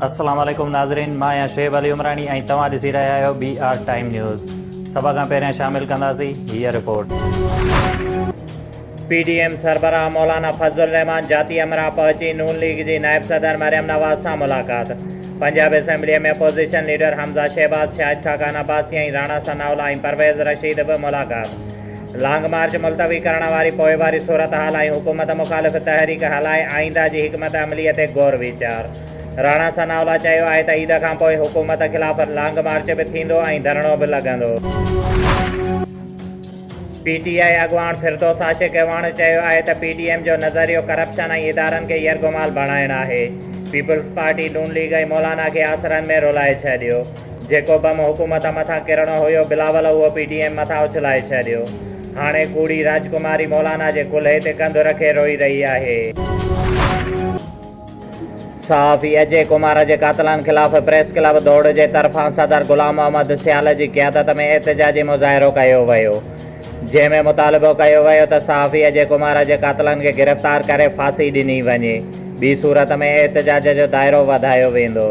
अस्सलाम वालेकुम नाज़रीन, मां आहियां शुएब अली उमरानी ऐं तव्हां ॾिसी रहिया आहियो BR टाइम न्यूज़। सभ खां पहिरियां शामिल कंदासीं हीअ रिपोर्ट। PDM सरबराह मौलाना फज़लुर रहमान जाती अमरा पहुची नून लीग जी नायब सदर मरियम नवाज़ सां मुलाक़ात। पंजाब असेंबली में अपोजिशन लीडर हमज़ा शहबाज, शाहिद खाकान अब्बासी ऐं राणा सनाउल्लाह ऐं परवेज़ रशीद बि मुलाक़ात। लॉन्ग मार्च मुलतवी करण वारी पोइवारी सूरत हाल ऐं हुकूमत मुख़ालिफ़ तहरीक हलाए आईंदा जी हिकमत अमलीअ ते गौर वीचार। राणा सनाउल्लाह चयो आहे त ईद खां पोइ हुकूमत ख़िलाफ़ लॉन्ग मार्च बि थींदो ऐं धरणो बि लॻंदो। PTI अॻवान फिरदौस आशिक़ एवान चयो आहे त PDM जो नज़रियो करप्शन ऐं इदारनि खे यरगुमाल बणाइणु आहे। पीपल्स पार्टी नून लीग ऐं मौलाना खे आसरनि में रुलाए छॾियो। जेको बम हुकूमत मथां किरणो हुयो बिलावल उहो PDM मथां उछलाए छॾियो। हाणे कूड़ी राजकुमारी मौलाना जे कुल्हे ते कंधु रखे रोई रही आहे। सहाफ़ी अजय कुमार जे क़ातिलनि ख़िलाफ़ प्रेस क्लब दौड़ जे तरफ़ां सदर गुलाम मोहम्मद सियाल जी क़ियादत में एहतजाजी मुज़ाहिरो कयो वियो, जंहिंमें मुतालिबो कयो वियो त सहाफ़ी अजय कुमार जे क़ातिलनि खे गिरफ़्तार करे फांसी ॾिनी वञे। ॿी सूरत में एहतजाज जो दाइरो वधायो वेंदो।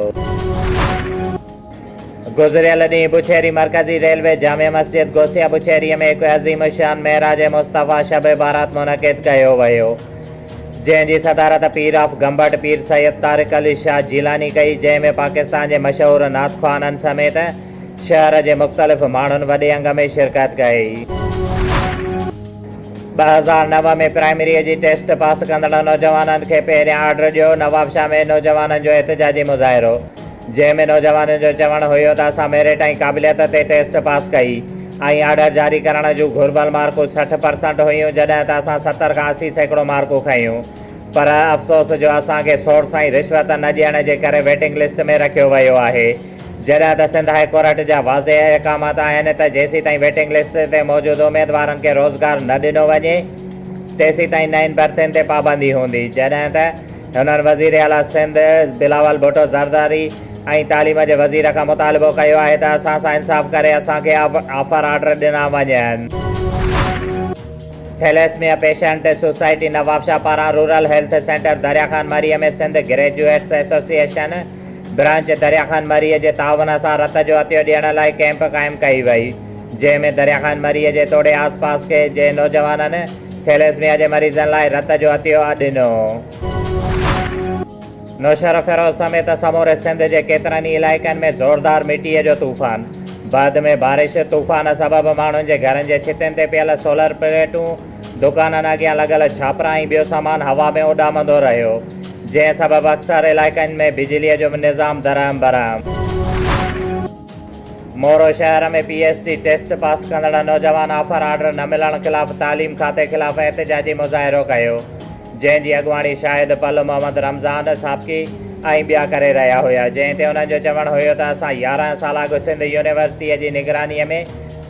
गुज़िरियल ॾींहुं बुछेरी मरकज़ी रेलवे जामे मस्जिद गोसिया बुछेरीअ में हिकु अज़ीम शान महराज मुस्तफ़ा शब बारात मुनक़िद कयो वियो, जंहिंजी सदारत पीर ऑफ गंबट पीर सैयद तारिक अली शाह जीलानी कई, जंहिंमें पाकिस्तान जे मशहूरु नातख़्वाननि समेत शहर जे मुख़्तलिफ़ माण्हुनि वॾे अंग में शिरकत कई। 2009 में प्राइमरीअ जी टेस्ट पास कंदड़ नौजवाननि खे पहिरियां ऑर्डर ॾियो। नवाबशाह में नौजवाननि जो एहतजाजी मुज़ाहिरो, जंहिंमें नौजवाननि जो चवणु हुयो त असां मेरिट ऐं क़ाबिलियत ते टेस्ट पास कई ऐं ऑर्डर जारी करण जूं घुर्बल मार्कूं 60% हुयूं, जॾहिं त असां 70 खां 80% मार्कूं खयूं। पर अफ़सोस जो असांखे सोर्स ऐं रिश्वत न ॾियण जे करे वेटिंग लिस्ट में रखियो वियो आहे, जॾहिं त सिंध हाई कोर्ट जा वाज़े अहकामात आहिनि त जेसीं ताईं वेटिंग लिस्ट ते मौजूदु उमेदवारनि खे रोज़गार न ॾिनो वञे तेसीं ताईं नईं भर्तियुनि ते पाबंदी हूंदी। जॾहिं त हुननि वज़ीर आला सिंध बिलावल भुट्टो ज़रदारी ऐं तालीम जे वज़ीर खां मुतालिबो कयो आहे त असां सां इंसाफ़ करे असांखे ऑफर ऑर्डर ॾिना वञनि। थैलेसमिया पेशेंट सोसाइटी नवाबशाह पारां रूरल हेल्थ सेंटर दरियाखान मरीअ में सिंध ग्रेजुएट्स एसोसिएशन ब्रांच दरियाखान मरीअ जे ताउन सां रत जो अतियो ॾियण लाइ कैंप क़ाइमु कई वई, जंहिंमें दरियाखान मरीअ जे तोड़े आसपास के जे नौजवाननि थैलेसमिया जे मरीज़नि लाइ रत जो अतियो ॾिनो। नौशर फिरोज़ समेत समूरे सिंध जे केतिरनि इलाइक़नि में ज़ोरदार मिटीअ जो तूफ़ान। बाद में बारिश तूफ़ान सबबि माण्हुनि जे घरनि जे छितियुनि ते पियल सोलर प्लेटूं, दुकाननि अॻियां लॻल छापरा ऐं ॿियो सामान हवा में उॾामंदो रहियो, जंहिं सबबि अक्सर इलाइक़नि में बिजलीअ जो निज़ाम दरहम बरहम। मोरो शहर में PhD टेस्ट पास कंदड़ नौजवान ऑफर ऑर्डर न मिलण ख़िलाफ़ तालीम खाते ख़िलाफ़ एहतजाजी मुज़ाहिरो कयो, जंहिंजी अॻुवाणी शाहिद पल मोहम्मद रमज़ान साबकी ऐं ॿिया करे रहिया हुया, जंहिं ते हुननि जो चवणु हुयो त असां 11 साल अॻु सिंध यूनिवर्सिटीअ जी निगरानीअ में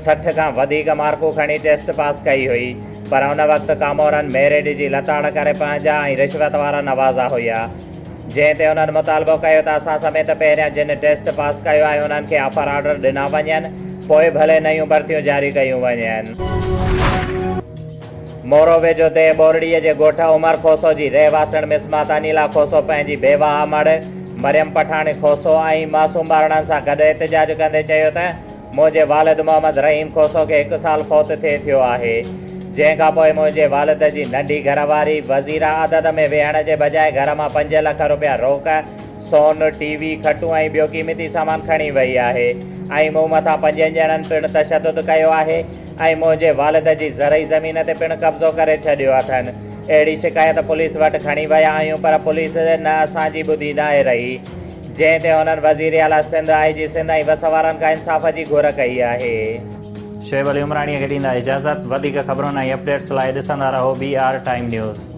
60 खां वधीक मार्कूं खणी टेस्ट पास कई हुई, पर उन वक़्तु कामोरनि मेरिट जी लताड़ करे पंहिंजा ऐं रिश्वत वारा नवाज़ा हुया, जंहिं ते हुननि मुतालिबो कयो त असां समेत पहिरियां जिन टेस्ट पास कयो आहे उन्हनि खे ऑफर ऑर्डर ॾिना वञनि, पोइ भले नयूं भर्तियूं जारी कयूं वञनि। मोरो वेझो देह बोरड़ीअ जे ॻोठ उमर खोसो जी रहवासण मिसमात अनीला खोसो पंहिंजी बेवा आमड़ मरियम पठाणी खोसो ऐं मासूम ॿारनि सां गॾु एहतजाज कंदे चयो त मुंहिंजे वालिद मोहम्मद रहीम खोसो खे 1 साल फौत थिए थियो आहे, जंहिं खां पोइ मुंहिंजे वालिद जी नंढी घरवारी वज़ीरा आदत में वेहण जे बजाए घर मां 5 लख रुपया रोक, सोन, TV, खटूं ऐं ॿियो क़ीमती सामान खणी वई आहे ऐं मूं मथां 5 ॼणनि पिणु तशदुद कयो आहे ऐं मुंहिंजे वालिद जी ज़रई ज़मीन ते पिणु कब्ज़ो करे छॾियो अथनि। अहिड़ी शिकायत पुलिस वटि खणी विया आहियूं, पर पुलिस न असांजी ॿुधी न रही, जंहिं ते हुननि वज़ीर आला सिंध IG सिंध ऐं बस वारनि खां इंसाफ़ जी घुर कई आहे। शुएब अली उमराणीअ खे ॾींदा इजाज़त। वधीक ख़बरुनि ऐं अपडेट्स लाइ ॾिसंदा रहो BR टाइम न्यूज़।